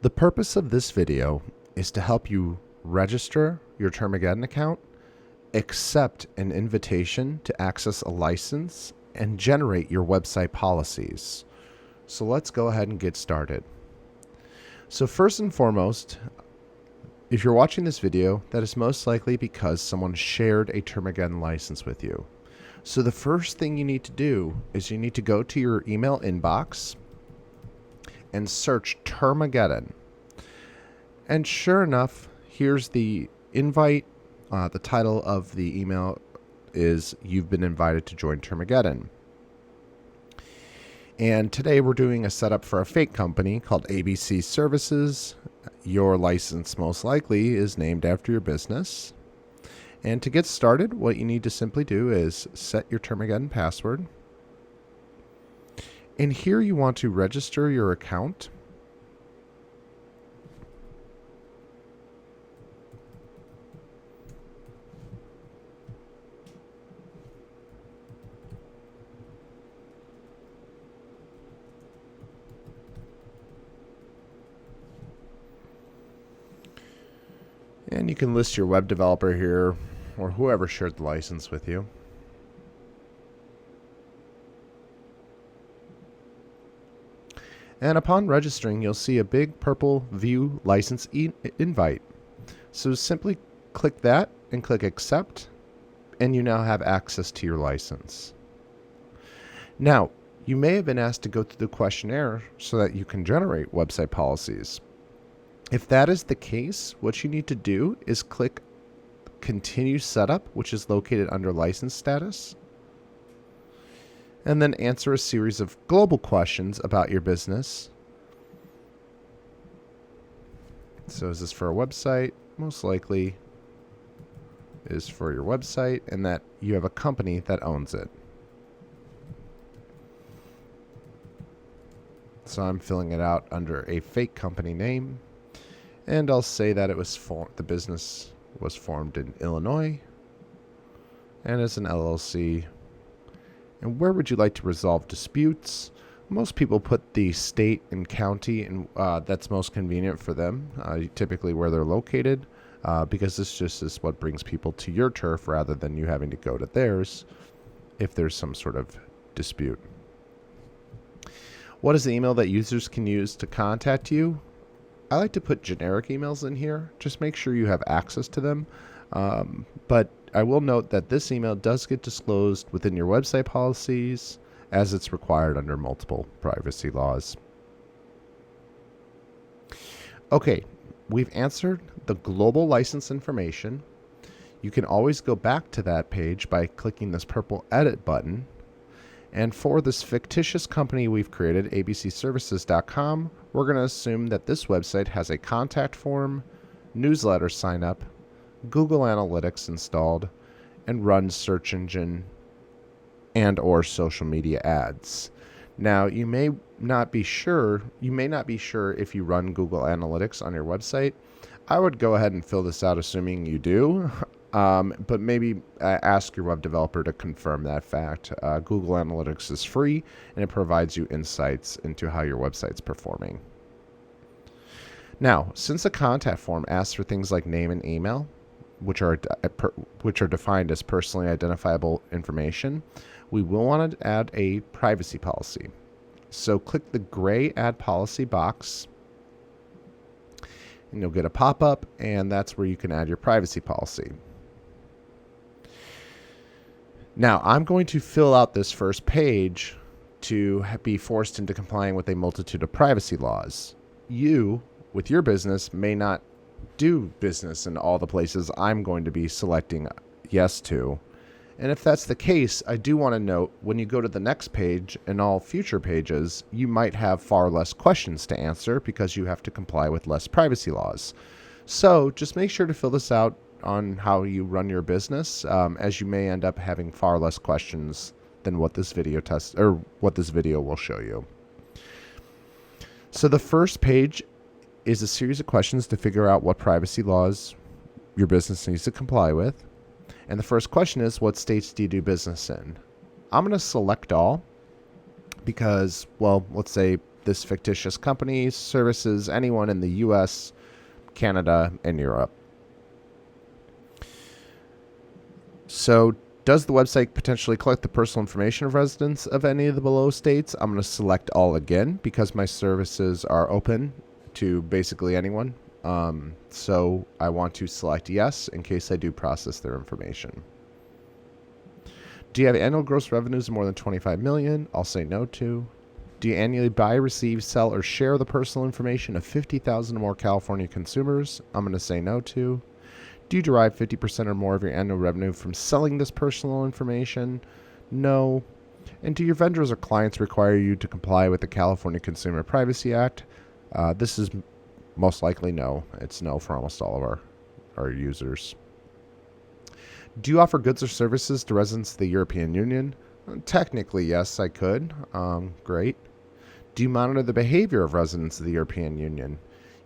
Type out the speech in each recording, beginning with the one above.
The purpose of this video is to help you register your Termageddon account, accept an invitation to access a license, and generate your website policies. So let's go ahead and get started. So first and foremost, if you're watching this video, that is most likely because someone shared a Termageddon license with you. So the first thing you need to do is you need to go to your email inbox and search Termageddon. And sure enough, here's the invite. The title of the email is "You've been invited to join Termageddon." And today we're doing a setup for a fake company called ABC Services. Your license most likely is named after your business. And to get started, what you need to simply do is set your Termageddon password. And here you want to register your account. And you can list your web developer here or whoever shared the license with you. And upon registering, you'll see a big purple View License invite. So simply click that and click Accept, and you now have access to your license. Now, you may have been asked to go through the questionnaire so that you can generate website policies. If that is the case, what you need to do is click Continue Setup, which is located under License Status, and then answer a series of global questions about your business. So is this for a website? Most likely is for your website, and that you have a company that owns it. So I'm filling it out under a fake company name. And I'll say that it was the business was formed in Illinois and is an LLC. And where would you like to resolve disputes? Most people put the state and county, and that's most convenient for them, typically where they're located, because this just is what brings people to your turf rather than you having to go to theirs if there's some sort of dispute. What is the email that users can use to contact you? I like to put generic emails in here. Just make sure you have access to them. But I will note that this email does get disclosed within your website policies as it's required under multiple privacy laws. Okay, we've answered the global license information. You can always go back to that page by clicking this purple edit button. And for this fictitious company we've created, abcservices.com, we're going to assume that this website has a contact form, newsletter sign up, Google Analytics installed, and runs search engine and or social media ads. Now, you may not be sure if you run Google Analytics on your website. I would go ahead and fill this out assuming you do. But maybe ask your web developer to confirm that fact. Google Analytics is free, and it provides you insights into how your website's performing. Now, since the contact form asks for things like name and email, which are defined as personally identifiable information, we will want to add a privacy policy. So click the gray Add Policy box, and you'll get a pop-up, and that's where you can add your privacy policy. Now, I'm going to fill out this first page to be forced into complying with a multitude of privacy laws. You, with your business, may not do business in all the places I'm going to be selecting yes to. And if that's the case, I do want to note when you go to the next page and all future pages, you might have far less questions to answer because you have to comply with less privacy laws. So just make sure to fill this out on how you run your business, as you may end up having far less questions than what this video will show you. So the first page is a series of questions to figure out what privacy laws your business needs to comply with. And the first question is, what states do you do business in? I'm going to select all because, well, let's say this fictitious company services anyone in the US, Canada, and Europe. So does the website potentially collect the personal information of residents of any of the below states? I'm going to select all again because my services are open to basically anyone. So I want to select yes in case I do process their information. Do you have annual gross revenues of more than 25 million? I'll say no to. Do you annually buy, receive, sell, or share the personal information of 50,000 or more California consumers? I'm going to say no to. Do you derive 50% or more of your annual revenue from selling this personal information? No. And do your vendors or clients require you to comply with the California Consumer Privacy Act? This is most likely no. It's no for almost all of our users. Do you offer goods or services to residents of the European Union? Technically, yes, I could. Great. Do you monitor the behavior of residents of the European Union?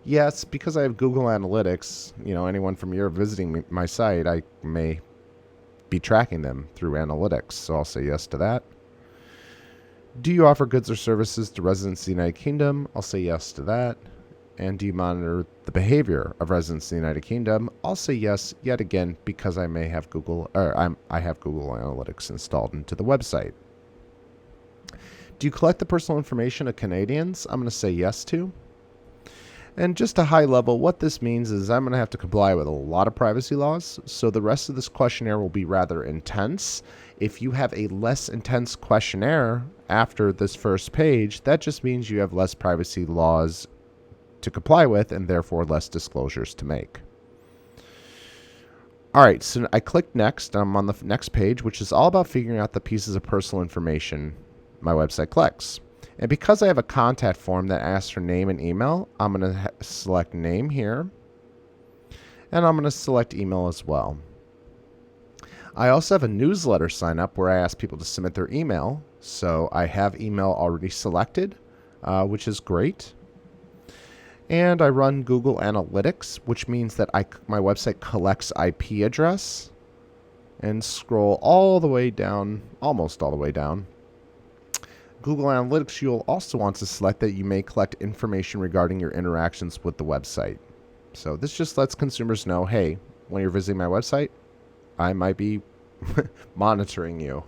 Yes, because I have Google Analytics. Anyone from Europe visiting my site, I may be tracking them through analytics, so I'll say yes to that. Do you offer goods or services to residents of the United Kingdom? I'll say yes to that. And do you monitor the behavior of residents of the United Kingdom? I'll say yes yet again because I may have I have Google Analytics installed into the website. Do you collect the personal information of Canadians? I'm going to say yes to. And just a high level, what this means is I'm going to have to comply with a lot of privacy laws. So the rest of this questionnaire will be rather intense. If you have a less intense questionnaire after this first page, that just means you have less privacy laws to comply with and therefore less disclosures to make. All right, so I clicked next. I'm on the next page, which is all about figuring out the pieces of personal information my website collects. And because I have a contact form that asks for name and email, I'm going to select name here. And I'm going to select email as well. I also have a newsletter sign up where I ask people to submit their email. So I have email already selected, which is great. And I run Google Analytics, which means that my website collects IP address. And scroll all the way down, almost all the way down. Google Analytics, you'll also want to select that you may collect information regarding your interactions with the website. So this just lets consumers know, hey, when you're visiting my website, I might be monitoring you.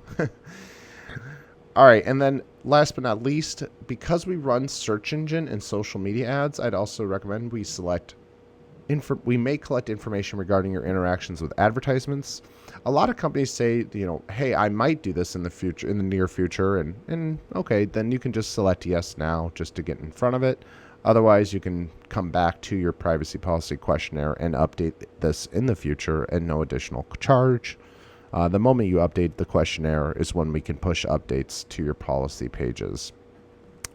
All right, and then last but not least, because we run search engine and social media ads, I'd also recommend we select we may collect information regarding your interactions with advertisements. A lot of companies say, hey, I might do this in the future, in the near future, and okay, then you can just select yes now just to get in front of it. Otherwise, you can come back to your privacy policy questionnaire and update this in the future at no additional charge. The moment you update the questionnaire is when we can push updates to your policy pages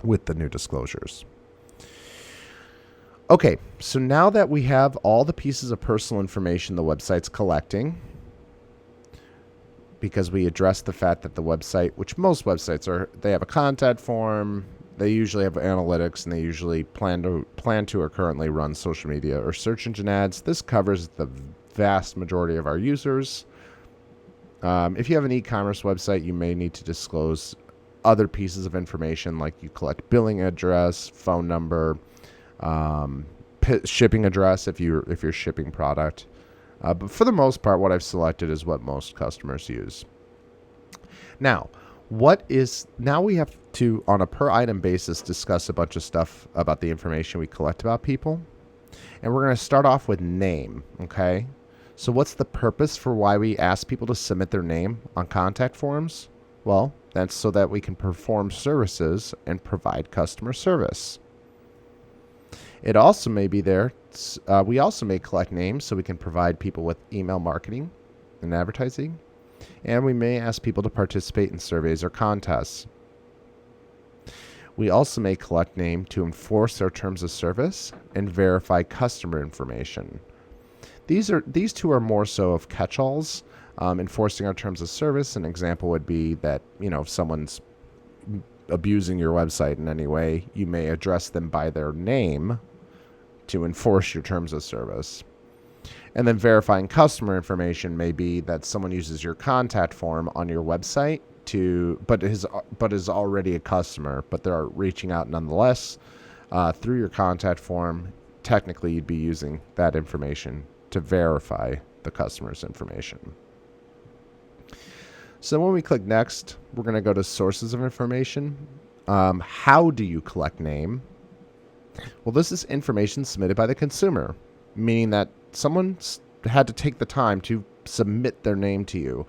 with the new disclosures. Okay, so now that we have all the pieces of personal information the website's collecting, because we addressed the fact that the website, which most websites they have a contact form, they usually have analytics, and they usually plan to or currently run social media or search engine ads. This covers the vast majority of our users. If you have an e-commerce website, you may need to disclose other pieces of information, like you collect billing address, phone number, shipping address if you're shipping product. But for the most part, what I've selected is what most customers use. Now we have to, on a per item basis, discuss a bunch of stuff about the information we collect about people. And we're going to start off with name, okay? So what's the purpose for why we ask people to submit their name on contact forms? Well, that's so that we can perform services and provide customer service. It also may be there. We also may collect names so we can provide people with email marketing and advertising. And we may ask people to participate in surveys or contests. We also may collect name to enforce our terms of service and verify customer information. These two are more so of catch-alls. Enforcing our terms of service, an example would be that, if someone's abusing your website in any way, you may address them by their name to enforce your terms of service. And then verifying customer information may be that someone uses your contact form on your website but is already a customer, but they're reaching out nonetheless through your contact form. Technically, you'd be using that information to verify the customer's information. So when we click next, we're going to go to sources of information. How do you collect name? Well, this is information submitted by the consumer, meaning that someone had to take the time to submit their name to you.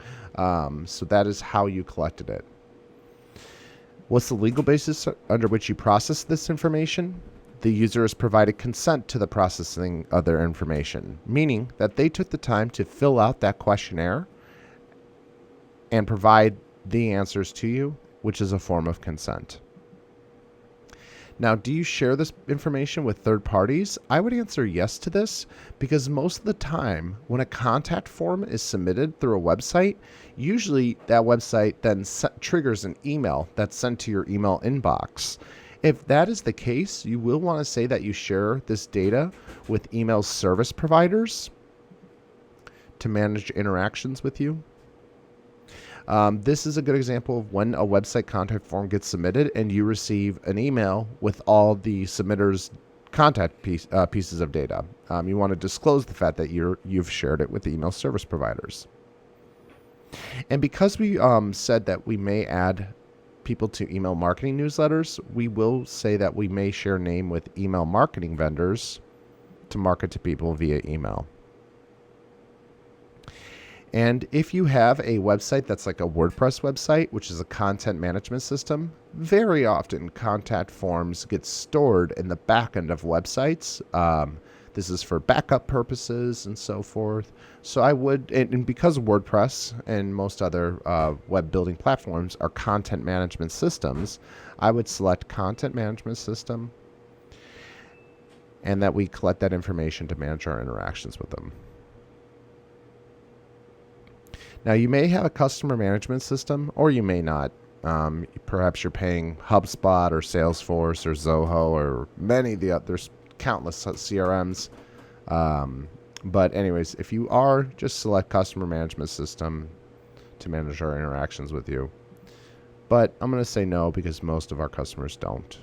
So that is how you collected it. What's the legal basis under which you process this information? The user has provided consent to the processing of their information, meaning that they took the time to fill out that questionnaire and provide the answers to you, which is a form of consent. Now, do you share this information with third parties? I would answer yes to this, because most of the time when a contact form is submitted through a website, usually that website then triggers an email that's sent to your email inbox. If that is the case, you will want to say that you share this data with email service providers to manage interactions with you. This is a good example of when a website contact form gets submitted and you receive an email with all the submitter's contact pieces of data. You want to disclose the fact that you've shared it with the email service providers. And because we said that we may add people to email marketing newsletters, we will say that we may share name with email marketing vendors to market to people via email. And if you have a website that's like a WordPress website, which is a content management system, very often contact forms get stored in the back end of websites. This is for backup purposes and so forth. So I would, and because WordPress and most other web building platforms are content management systems, I would select content management system and that we collect that information to manage our interactions with them. Now, you may have a customer management system, or you may not. Perhaps you're paying HubSpot or Salesforce or Zoho or many of the others, countless CRMs. But anyways, if you are, just select customer management system to manage our interactions with you. But I'm going to say no because most of our customers don't.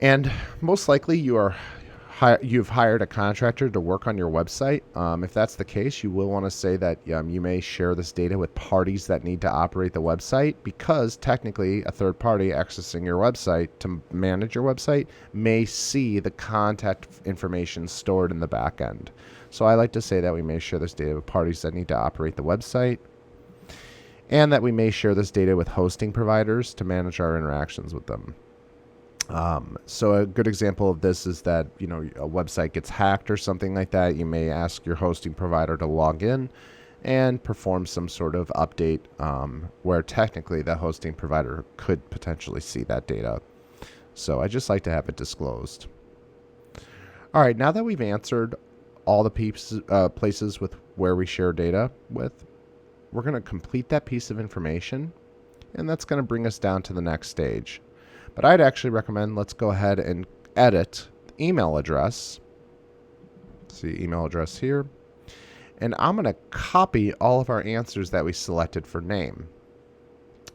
And most likely you've hired a contractor to work on your website. If that's the case, you will want to say that you may share this data with parties that need to operate the website, because technically a third party accessing your website to manage your website may see the contact information stored in the back end. So I like to say that we may share this data with parties that need to operate the website, and that we may share this data with hosting providers to manage our interactions with them. So a good example of this is that, a website gets hacked or something like that. You may ask your hosting provider to log in and perform some sort of update where technically the hosting provider could potentially see that data. So I just like to have it disclosed. All right, now that we've answered all the places with where we share data with, we're going to complete that piece of information, and that's going to bring us down to the next stage. But I'd actually recommend let's go ahead and edit the email address. See email address here. And I'm going to copy all of our answers that we selected for name.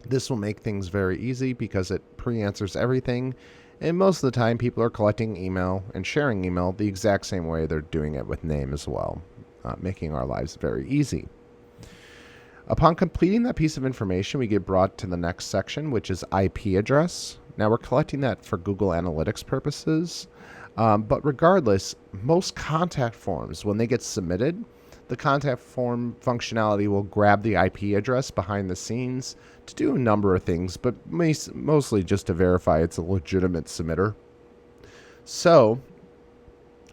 This will make things very easy because it pre-answers everything. And most of the time people are collecting email and sharing email the exact same way they're doing it with name as well, making our lives very easy. Upon completing that piece of information, we get brought to the next section, which is IP address. Now, we're collecting that for Google Analytics purposes, but regardless, most contact forms, when they get submitted, the contact form functionality will grab the IP address behind the scenes to do a number of things, but mostly just to verify it's a legitimate submitter. So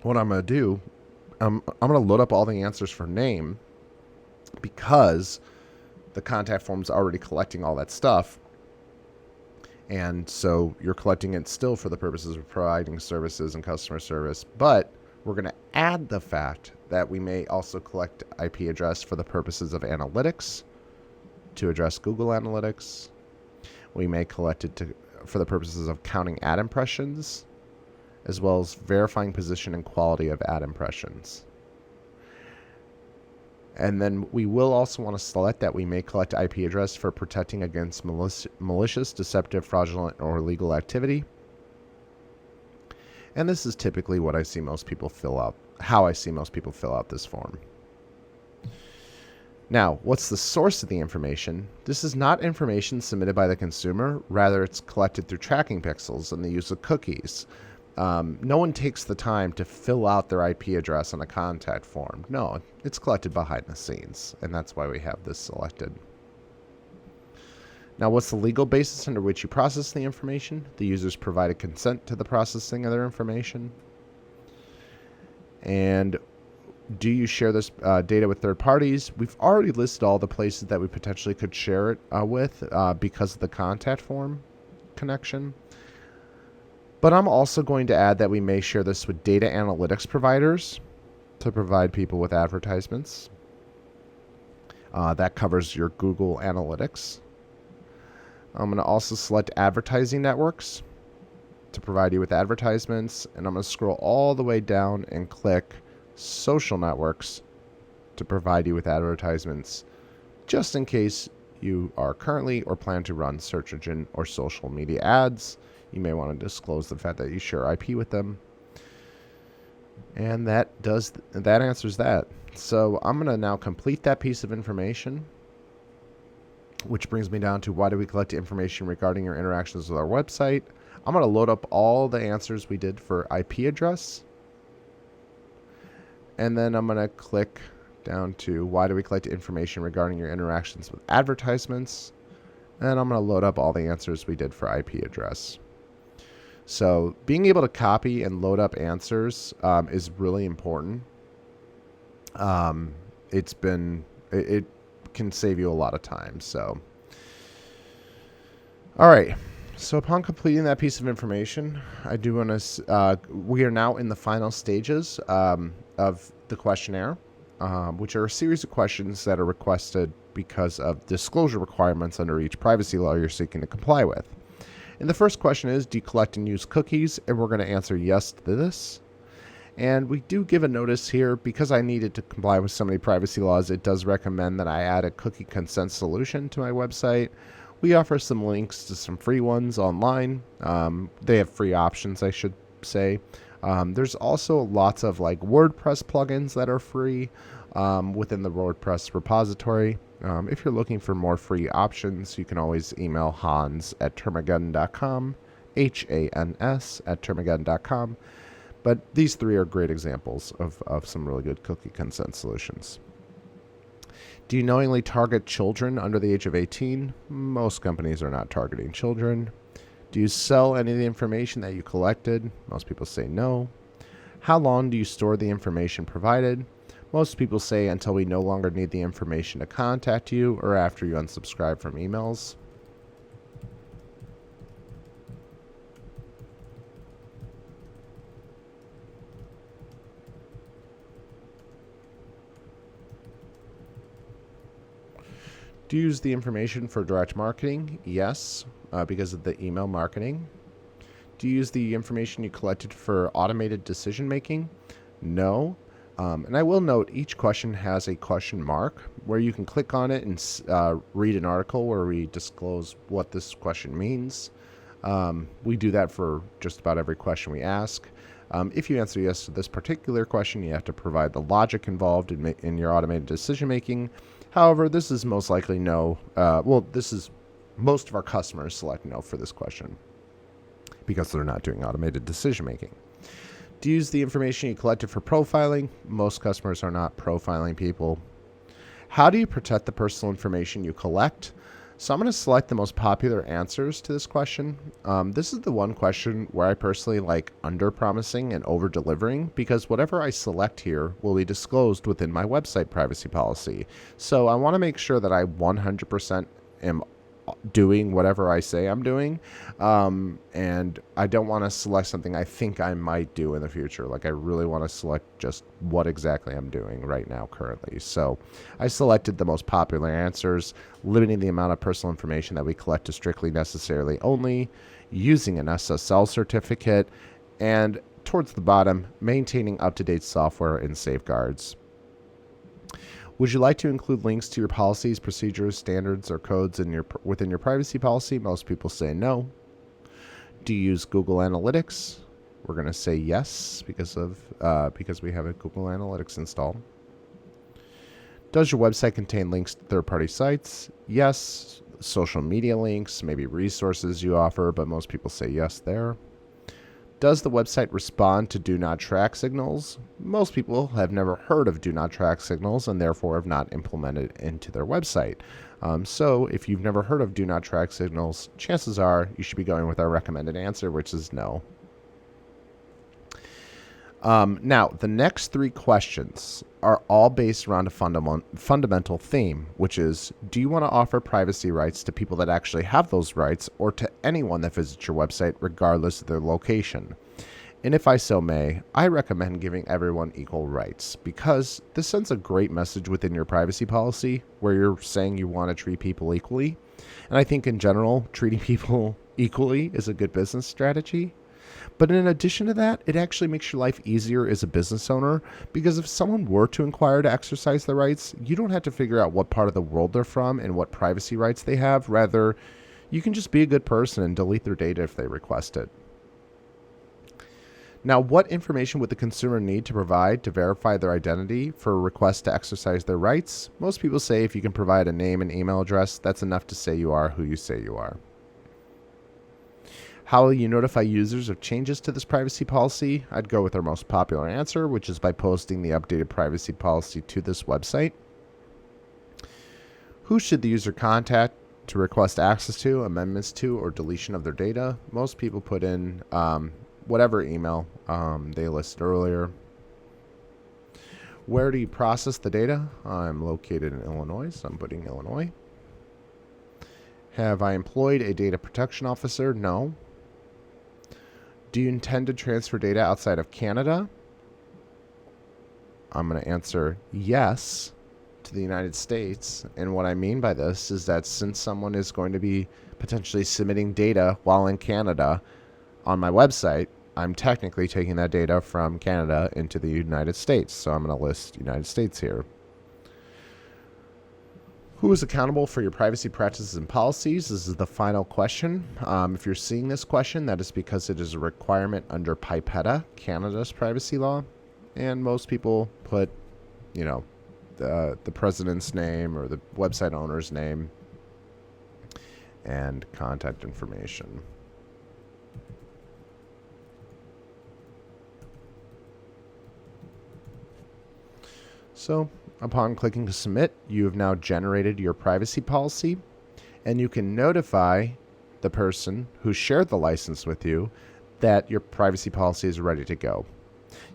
what I'm going to do, I'm going to load up all the answers for name, because the contact form is already collecting all that stuff. And so you're collecting it still for the purposes of providing services and customer service. But we're going to add the fact that we may also collect IP address for the purposes of analytics, to address Google Analytics. We may collect it for the purposes of counting ad impressions, as well as verifying position and quality of ad impressions. And then we will also want to select that we may collect IP address for protecting against malicious, deceptive, fraudulent, or illegal activity. And this is typically what I see most people fill out, how I see most people fill out this form. Now, what's the source of the information? This is not information submitted by the consumer. Rather, it's collected through tracking pixels and the use of cookies. No one takes the time to fill out their IP address on a contact form. No, it's collected behind the scenes, and that's why we have this selected. Now, what's the legal basis under which you process the information? The users provided consent to the processing of their information. And do you share this data with third parties? We've already listed all the places that we potentially could share it with because of the contact form connection. But I'm also going to add that we may share this with data analytics providers to provide people with advertisements. That covers your Google Analytics. I'm going to also select advertising networks to provide you with advertisements. And I'm going to scroll all the way down and click social networks to provide you with advertisements, just in case you are currently or plan to run search engine or social media ads. You may want to disclose the fact that you share IP with them. And that answers that. So I'm going to now complete that piece of information, which brings me down to why do we collect information regarding your interactions with our website. I'm going to load up all the answers we did for IP address. And then I'm going to click down to why do we collect information regarding your interactions with advertisements. And I'm going to load up all the answers we did for IP address. So being able to copy and load up answers is really important. It can save you a lot of time. So, all right. So upon completing that piece of information, I do want to, we are now in the final stages of the questionnaire, which are a series of questions that are requested because of disclosure requirements under each privacy law you're seeking to comply with. And the first question is, do you collect and use cookies? And we're going to answer yes to this. And we do give a notice here, because I needed to comply with so many privacy laws, it does recommend that I add a cookie consent solution to my website. We offer some links to some free ones online. They have free options, I should say. There's also lots of like WordPress plugins that are free within the WordPress repository. If you're looking for more free options, you can always email Hans@Termageddon.com, HANS@Termageddon.com. But these three are great examples of some really good cookie consent solutions. Do you knowingly target children under the age of 18? Most companies are not targeting children. Do you sell any of the information that you collected? Most people say no. How long do you store the information provided? Most people say until we no longer need the information to contact you or after you unsubscribe from emails. Do you use the information for direct marketing? Yes, because of the email marketing. Do you use the information you collected for automated decision making? No. And I will note each question has a question mark where you can click on it and read an article where we disclose what this question means. We do that for just about every question we ask. If you answer yes to this particular question, you have to provide the logic involved in your automated decision making. However, this is most likely no. This is most of our customers select no for this question because they're not doing automated decision making. Do you use the information you collected for profiling? Most customers are not profiling people. How do you protect the personal information you collect? So I'm going to select the most popular answers to this question. This is the one question where I personally like under-promising and over-delivering because whatever I select here will be disclosed within my website privacy policy. So I want to make sure that I 100% am doing whatever I say I'm doing. And I don't want to select something I think I might do in the future. Like I really want to select just what exactly I'm doing right now currently. So I selected the most popular answers, limiting the amount of personal information that we collect to strictly necessarily only, using an SSL certificate, and towards the bottom, maintaining up-to-date software and safeguards. Would you like to include links to your policies, procedures, standards, or codes within your privacy policy? Most people say no. Do you use Google Analytics? We're going to say yes because we have a Google Analytics installed. Does your website contain links to third-party sites? Yes. Social media links, maybe resources you offer, but most people say yes there. Does the website respond to do not track signals? Most people have never heard of do not track signals and therefore have not implemented it into their website. So if you've never heard of do not track signals, chances are you should be going with our recommended answer, which is no. Now, the next three questions are all based around a fundamental theme, which is, do you want to offer privacy rights to people that actually have those rights or to anyone that visits your website, regardless of their location? And if I so may, I recommend giving everyone equal rights because this sends a great message within your privacy policy where you're saying you want to treat people equally. And I think in general, treating people equally is a good business strategy. But in addition to that, it actually makes your life easier as a business owner because if someone were to inquire to exercise their rights, you don't have to figure out what part of the world they're from and what privacy rights they have. Rather, you can just be a good person and delete their data if they request it. Now, what information would the consumer need to provide to verify their identity for a request to exercise their rights? Most people say if you can provide a name and email address, that's enough to say you are who you say you are. How will you notify users of changes to this privacy policy? I'd go with our most popular answer, which is by posting the updated privacy policy to this website. Who should the user contact to request access to, amendments to, or deletion of their data? Most people put in whatever email they listed earlier. Where do you process the data? I'm located in Illinois, so I'm putting Illinois. Have I employed a data protection officer? No. Do you intend to transfer data outside of Canada? I'm going to answer yes to the United States. And what I mean by this is that since someone is going to be potentially submitting data while in Canada on my website, I'm technically taking that data from Canada into the United States. So I'm going to list United States here. Who is accountable for your privacy practices and policies? This is the final question. If you're seeing this question, that is because it is a requirement under PIPEDA, Canada's privacy law. And most people put, the president's name or the website owner's name and contact information. So, upon clicking to submit, you have now generated your privacy policy, and you can notify the person who shared the license with you that your privacy policy is ready to go.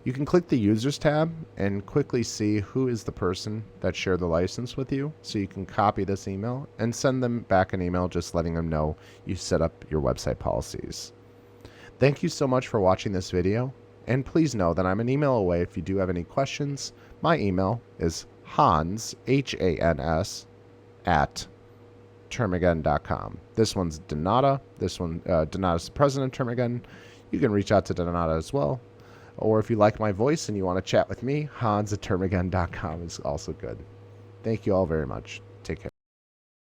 You can click the Users tab and quickly see who is the person that shared the license with you, so you can copy this email and send them back an email just letting them know you set up your website policies. Thank you so much for watching this video, and please know that I'm an email away if you do have any questions. My email is Hans, H-A-N-S, at Termageddon.com. This one's Donata. Donata's the president of Termageddon. You can reach out to Donata as well. Or if you like my voice and you want to chat with me, Hans at Termageddon.com is also good. Thank you all very much.